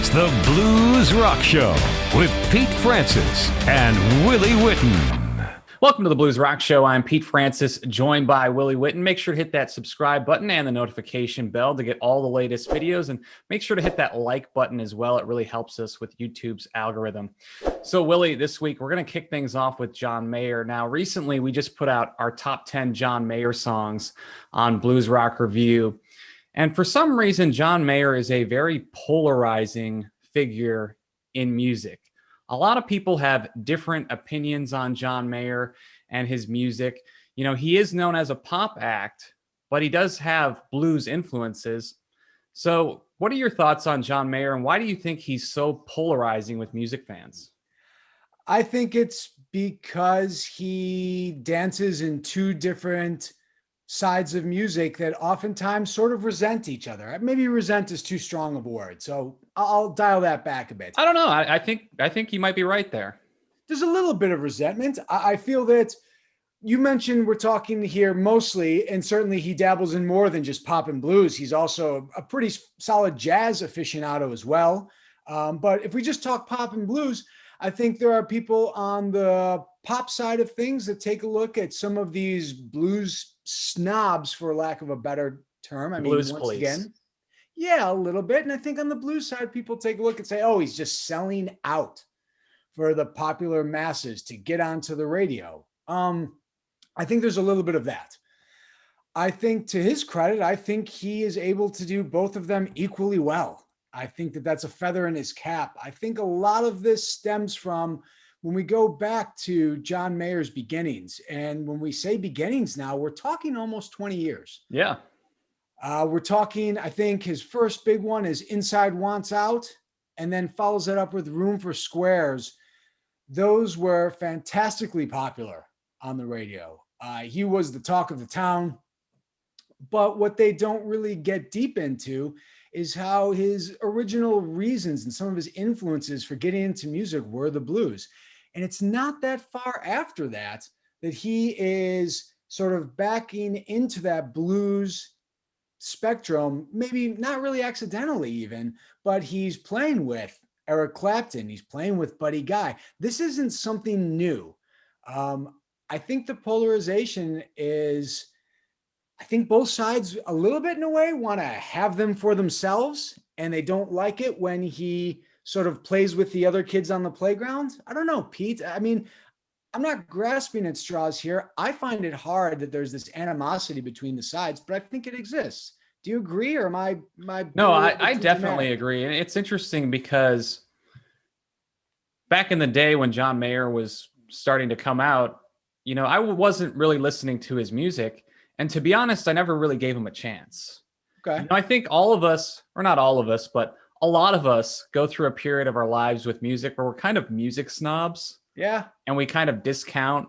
It's the Blues Rock Show with Pete Francis and Willie Whitten. Welcome to the Blues Rock Show. I'm Pete Francis, joined by Willie Whitten. Make sure to hit that subscribe button and the notification bell to get all the latest videos. And make sure to hit that like button as well. It really helps us with YouTube's algorithm. So, Willie, this week we're going to kick things off with John Mayer. Now, recently we just put out our top 10 John Mayer songs on Blues Rock Review. And for some reason, John Mayer is a very polarizing figure in music. A lot of people have different opinions on John Mayer and his music. You know, he is known as a pop act, but he does have blues influences. So what are your thoughts on John Mayer, and why do you think he's so polarizing with music fans? I think it's because he dances in two different sides of music that oftentimes sort of resent each other. Maybe resent is too strong of a word, so I'll dial that back a bit. I don't know. I think you might be right there. There's a little bit of resentment. I feel that you mentioned we're talking here mostly, and certainly he dabbles in more than just pop and blues. He's also a pretty solid jazz aficionado as well. But if we just talk pop and blues, I think there are people on the pop side of things that take a look at some of these blues snobs, for lack of a better term. I mean, Blues once police. again, yeah, a little bit. And I think on the blues side, people take a look and say, oh, he's just selling out for the popular masses to get onto the radio. I think there's a little bit of that. I think, to his credit, I think he is able to do both of them equally well. I think that that's a feather in his cap. I think a lot of this stems from when we go back to John Mayer's beginnings. And when we say beginnings now, we're talking almost 20 years. Yeah. We're talking, I think his first big one is Inside Wants Out, and then follows it up with Room for Squares. Those were fantastically popular on the radio. He was the talk of the town. But what they don't really get deep into is how his original reasons and some of his influences for getting into music were the blues. And it's not that far after that he is sort of backing into that blues spectrum, maybe not really accidentally even, but he's playing with Eric Clapton. He's playing with Buddy Guy. This isn't something new. I think the polarization is, I think both sides a little bit in a way want to have them for themselves, and they don't like it when he sort of plays with the other kids on the playground. I don't know, Pete. I mean, I'm not grasping at straws here. I find it hard that there's this animosity between the sides, but I think it exists. Do you agree, or am I No, I definitely agree. And it's interesting because back in the day when John Mayer was starting to come out, you know, I wasn't really listening to his music. And to be honest, I never really gave him a chance. Okay. You know, I think all of us, or not all of us, but a lot of us go through a period of our lives with music where we're kind of music snobs. Yeah. And we kind of discount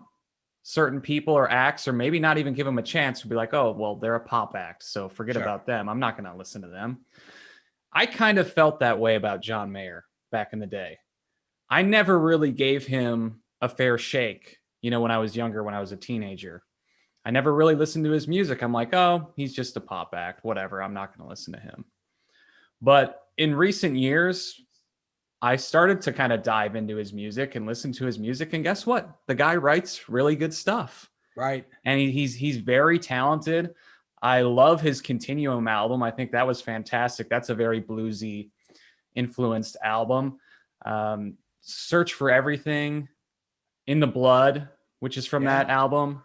certain people or acts, or maybe not even give them a chance to be like, oh, well, they're a pop act, so forget about them. I'm not going to listen to them. I kind of felt that way about John Mayer back in the day. I never really gave him a fair shake, you know, when I was younger, when I was a teenager. I never really listened to his music. I'm like, oh, he's just a pop act, whatever. I'm not going to listen to him. But in recent years, I started to kind of dive into his music and listen to his music. And guess what? The guy writes really good stuff. Right. And he's very talented. I love his Continuum album. I think that was fantastic. That's a very bluesy influenced album. Search for Everything, In the Blood, which is from that album.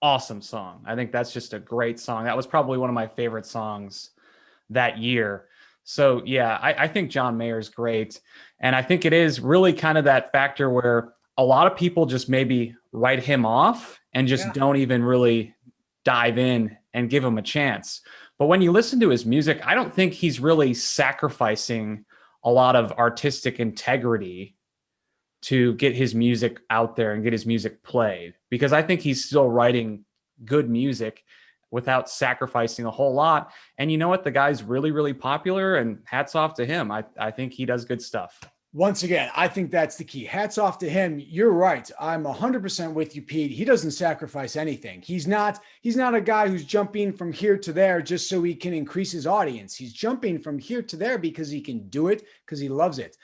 Awesome song. I think that's just a great song. That was probably one of my favorite songs that year. So yeah, I think John Mayer's great. And I think it is really kind of that factor where a lot of people just maybe write him off and just don't even really dive in and give him a chance. But when you listen to his music, I don't think he's really sacrificing a lot of artistic integrity to get his music out there and get his music played, because I think he's still writing good music without sacrificing a whole lot. And you know what? The guy's really, really popular, and hats off to him. I think he does good stuff. Once again, I think that's the key. Hats off to him. You're right. I'm 100% with you, Pete. He doesn't sacrifice anything. He's not a guy who's jumping from here to there just so he can increase his audience. He's jumping from here to there because he can do it, because he loves it.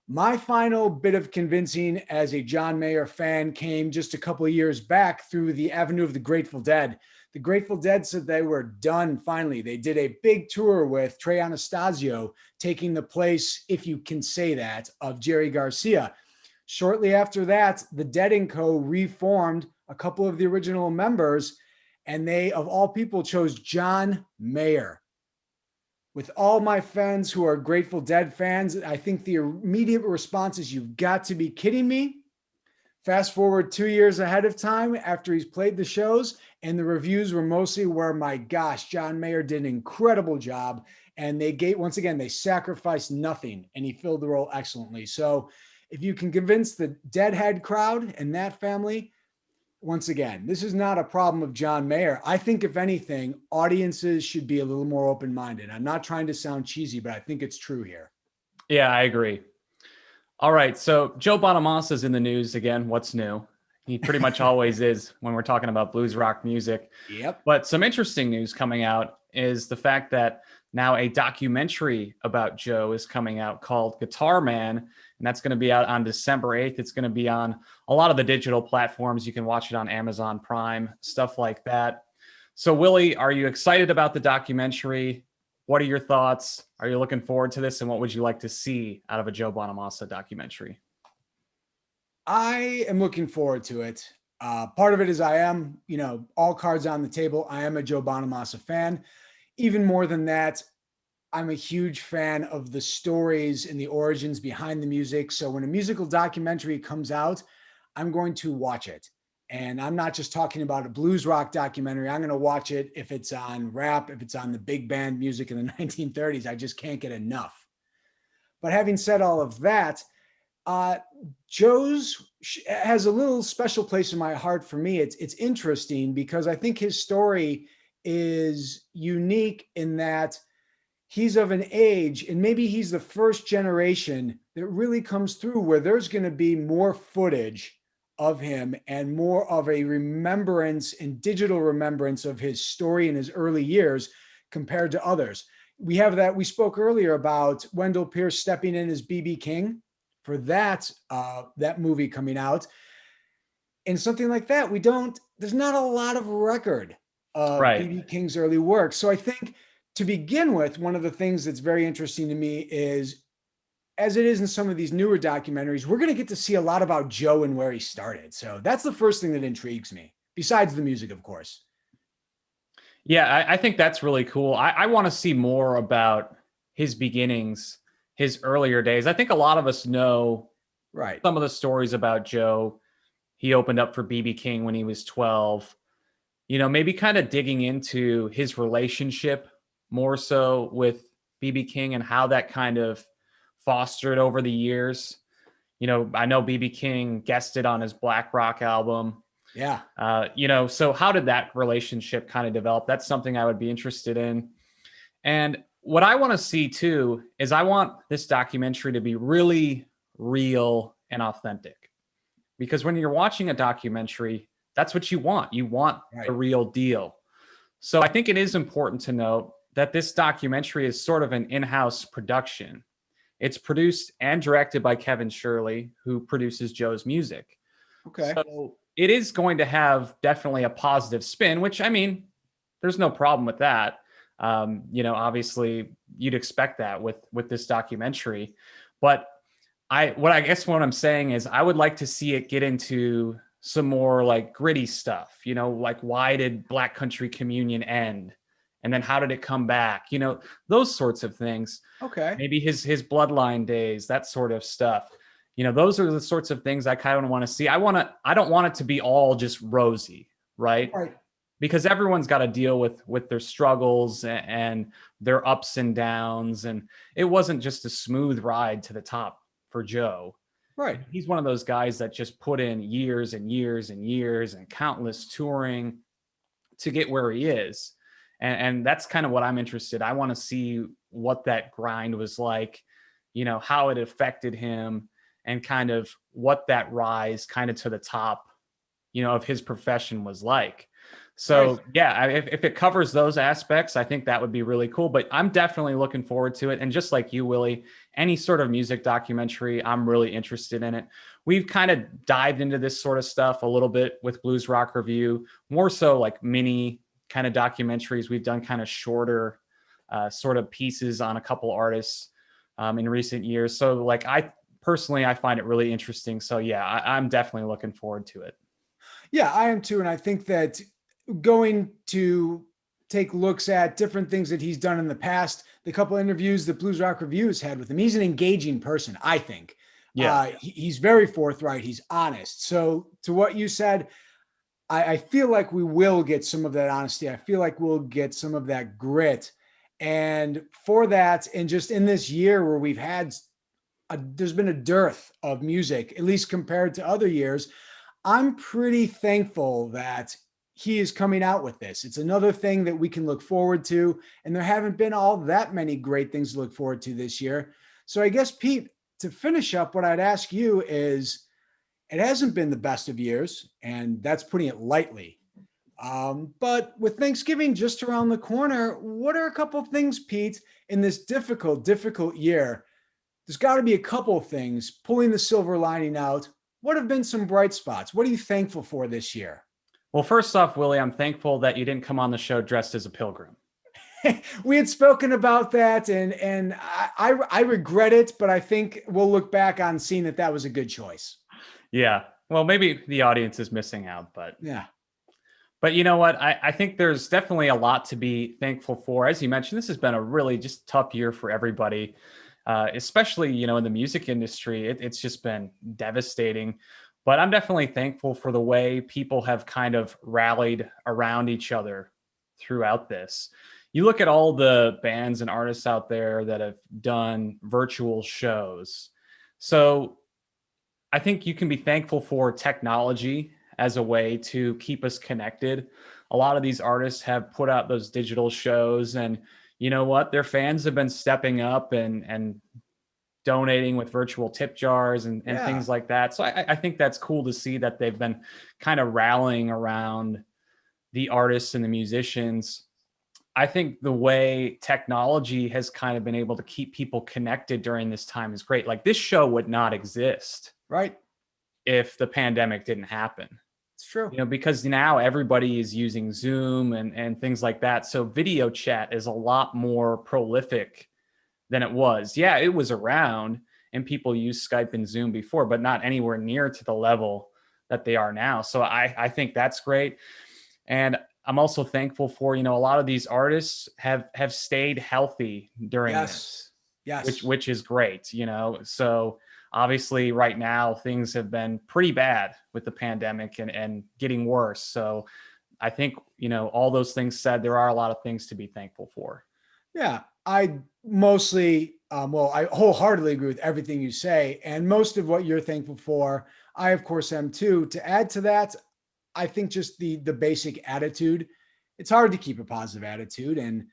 My final bit of convincing as a John Mayer fan came just a couple of years back through the avenue of the Grateful Dead. The Grateful Dead said they were done finally. They did a big tour with Trey Anastasio taking the place, if you can say that, of Jerry Garcia. Shortly after that, the Dead & Co. reformed a couple of the original members, and they, of all people, chose John Mayer. With all my fans who are Grateful Dead fans, I think the immediate response is, you've got to be kidding me. Fast forward 2 years ahead of time after he's played the shows, and the reviews were mostly where, my gosh, John Mayer did an incredible job. And once again, they sacrificed nothing, and he filled the role excellently. So if you can convince the Deadhead crowd and that family, once again, this is not a problem of John Mayer. I think, if anything, audiences should be a little more open-minded. I'm not trying to sound cheesy, but I think it's true here. Yeah, I agree. All right. So Joe Bonamassa is in the news again. What's new? He pretty much always is when we're talking about blues rock music. Yep. But some interesting news coming out is the fact that now a documentary about Joe is coming out called Guitar Man. And that's going to be out on December 8th. It's going to be on a lot of the digital platforms. You can watch it on Amazon Prime, stuff like that. So, Willie, are you excited about the documentary? What are your thoughts? Are you looking forward to this? And what would you like to see out of a Joe Bonamassa documentary? I am looking forward to it. Part of it is I am, all cards on the table. I am a Joe Bonamassa fan. Even more than that, I'm a huge fan of the stories and the origins behind the music. So when a musical documentary comes out, I'm going to watch it. And I'm not just talking about a blues rock documentary. I'm going to watch it if it's on rap, if it's on the big band music in the 1930s. I just can't get enough. But having said all of that, Joe's has a little special place in my heart for me. It's interesting because I think his story is unique in that he's of an age, and maybe he's the first generation that really comes through where there's going to be more footage of him and more of a remembrance and digital remembrance of his story in his early years compared to others. We have that. We spoke earlier about Wendell Pierce stepping in as B.B. King for that movie coming out. And something like that, there's not a lot of record of B.B. King's early work. So I think, to begin with, one of the things that's very interesting to me is, as it is in some of these newer documentaries, we're going to get to see a lot about Joe and where he started. So that's the first thing that intrigues me, besides the music, of course. Yeah, I think that's really cool. I want to see more about his beginnings, his earlier days. I think a lot of us know some of the stories about Joe. He opened up for B.B. King when he was 12. Maybe kind of digging into his relationship more so with B.B. King and how that kind of fostered over the years. I know B.B. King guested on his Black Rock album. Yeah. So how did that relationship kind of develop? That's something I would be interested in. And what I want to see too is I want this documentary to be really real and authentic, because when you're watching a documentary, that's what you want. You want the real deal. So I think it is important to note that this documentary is sort of an in-house production. It's produced and directed by Kevin Shirley, who produces Joe's music. Okay. So it is going to have definitely a positive spin, which, I mean, there's no problem with that. Obviously you'd expect that with this documentary, but what I'm saying is I would like to see it get into some more like gritty stuff, like why did Black Country Communion end? And then how did it come back? Those sorts of things. Okay. Maybe his bloodline days, that sort of stuff. Those are the sorts of things I kind of want to see. I don't want it to be all just rosy, right? Right. Because everyone's got to deal with their struggles and their ups and downs. And it wasn't just a smooth ride to the top for Joe. Right. He's one of those guys that just put in years and years and years and countless touring to get where he is. And that's kind of what I'm interested. I want to see what that grind was like. how it affected him and kind of what that rise kind of to the top, of his profession was like. Right. So yeah, if it covers those aspects, I think that would be really cool. But I'm definitely looking forward to it. And just like you, Willie, any sort of music documentary, I'm really interested in it. We've kind of dived into this sort of stuff a little bit with Blues Rock Review, more so like mini kind of documentaries. We've done kind of shorter sort of pieces on a couple artists in recent years. So like I find it really interesting. So yeah, I'm definitely looking forward to it. Yeah, I am too. And I think that going to take looks at different things that he's done in the past, the couple interviews that Blues Rock Review has had with him, he's an engaging person, I think. Yeah. He's very forthright. He's honest. So to what you said, I feel like we will get some of that honesty. I feel like we'll get some of that grit. And for that, and just in this year where we've had there's been a dearth of music, at least compared to other years, I'm pretty thankful that he is coming out with this. It's another thing that we can look forward to. And there haven't been all that many great things to look forward to this year. So I guess, Pete, to finish up, what I'd ask you is, it hasn't been the best of years, and that's putting it lightly. But with Thanksgiving just around the corner, what are a couple of things, Pete, in this difficult year? There's got to be a couple of things pulling the silver lining out. What have been some bright spots? What are you thankful for this year? Well, first off, Willie, I'm thankful that you didn't come on the show dressed as a pilgrim. We had spoken about that, and I regret it, but I think we'll look back on seeing that was a good choice. Yeah. Well, maybe the audience is missing out, but yeah. But you know what? I think there's definitely a lot to be thankful for. As you mentioned, this has been a really just tough year for everybody, especially, in the music industry. It's just been devastating. But I'm definitely thankful for the way people have kind of rallied around each other throughout this. You look at all the bands and artists out there that have done virtual shows. So I think you can be thankful for technology as a way to keep us connected. A lot of these artists have put out those digital shows, and you know what? Their fans have been stepping up and donating with virtual tip jars and things like that. So I think that's cool to see that they've been kind of rallying around the artists and the musicians. I think the way technology has kind of been able to keep people connected during this time is great. Like, this show would not exist, right, if the pandemic didn't happen. It's true. Because now everybody is using Zoom and things like that. So video chat is a lot more prolific than it was. Yeah, it was around and people used Skype and Zoom before, but not anywhere near to the level that they are now. So I think that's great. And I'm also thankful for, a lot of these artists have stayed healthy during this. Yes. Which is great, So obviously right now things have been pretty bad with the pandemic and getting worse. So I think, all those things said, there are a lot of things to be thankful for. Yeah, I mostly, I wholeheartedly agree with everything you say. And most of what you're thankful for, I of course am too. To add to that, I think just the basic attitude. It's hard to keep a positive attitude. And,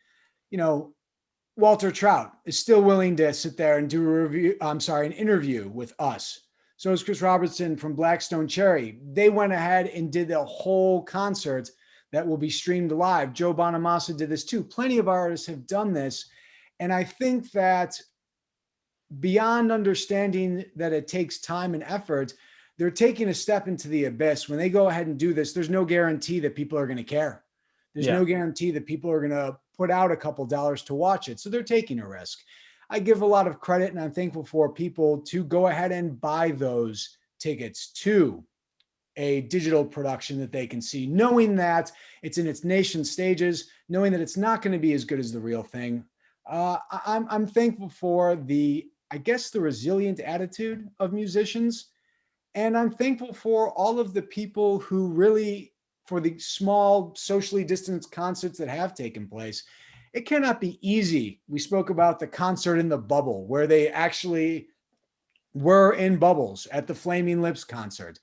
Walter Trout is still willing to sit there and do an interview with us. So is Chris Robertson from Blackstone Cherry. They went ahead and did a whole concert that will be streamed live. Joe Bonamassa did this too. Plenty of artists have done this. And I think that beyond understanding that it takes time and effort, they're taking a step into the abyss. When they go ahead and do this, there's no guarantee that people are going to care. There's no guarantee that people are going to put out a couple dollars to watch it. So they're taking a risk. I give a lot of credit, and I'm thankful for people to go ahead and buy those tickets to a digital production that they can see, knowing that it's in its nascent stages, knowing that it's not going to be as good as the real thing. I'm thankful for the resilient attitude of musicians. And I'm thankful for all of the people who really, for the small socially distanced concerts that have taken place. It cannot be easy. We spoke about the concert in the bubble where they actually were in bubbles at the Flaming Lips concert.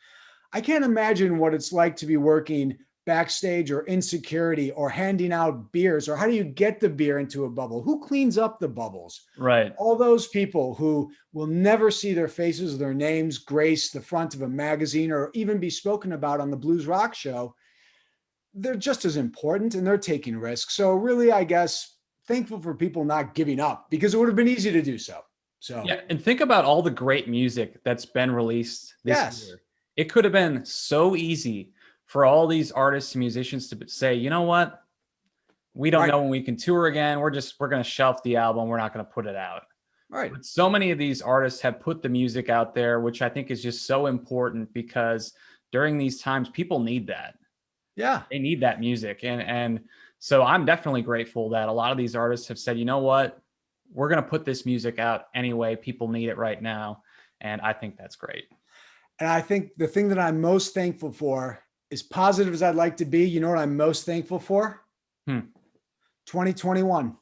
I can't imagine what it's like to be working backstage or insecurity or handing out beers, or how do you get the beer into a bubble? Who cleans up the bubbles? Right. All those people who will never see their faces, their names grace the front of a magazine or even be spoken about on the Blues Rock Show, they're just as important and they're taking risks. So really, I guess, thankful for people not giving up, because it would have been easy to do so. So yeah, and think about all the great music that's been released this year. It could have been so easy for all these artists and musicians to say, you know what? We don't know when we can tour again. We're going to shelf the album. We're not going to put it out. Right. But so many of these artists have put the music out there, which I think is just so important, because during these times, people need that. Yeah. They need that music. And so I'm definitely grateful that a lot of these artists have said, you know what? We're going to put this music out anyway. People need it right now. And I think that's great. And I think the thing that I'm most thankful for, as positive as I'd like to be, you know what I'm most thankful for? 2021.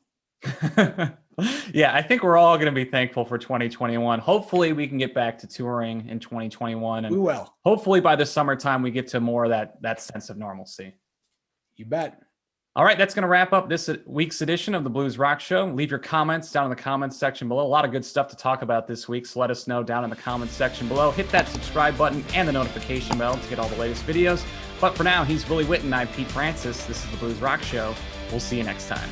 Yeah, I think we're all going to be thankful for 2021. Hopefully we can get back to touring in 2021. And we will. Hopefully by the summertime, we get to more of that sense of normalcy. You bet. All right, that's going to wrap up this week's edition of the Blues Rock Show. Leave your comments down in the comments section below. A lot of good stuff to talk about this week, so let us know down in the comments section below. Hit that subscribe button and the notification bell to get all the latest videos. But for now, he's Willie Witten. I'm Pete Francis. This is the Blues Rock Show. We'll see you next time.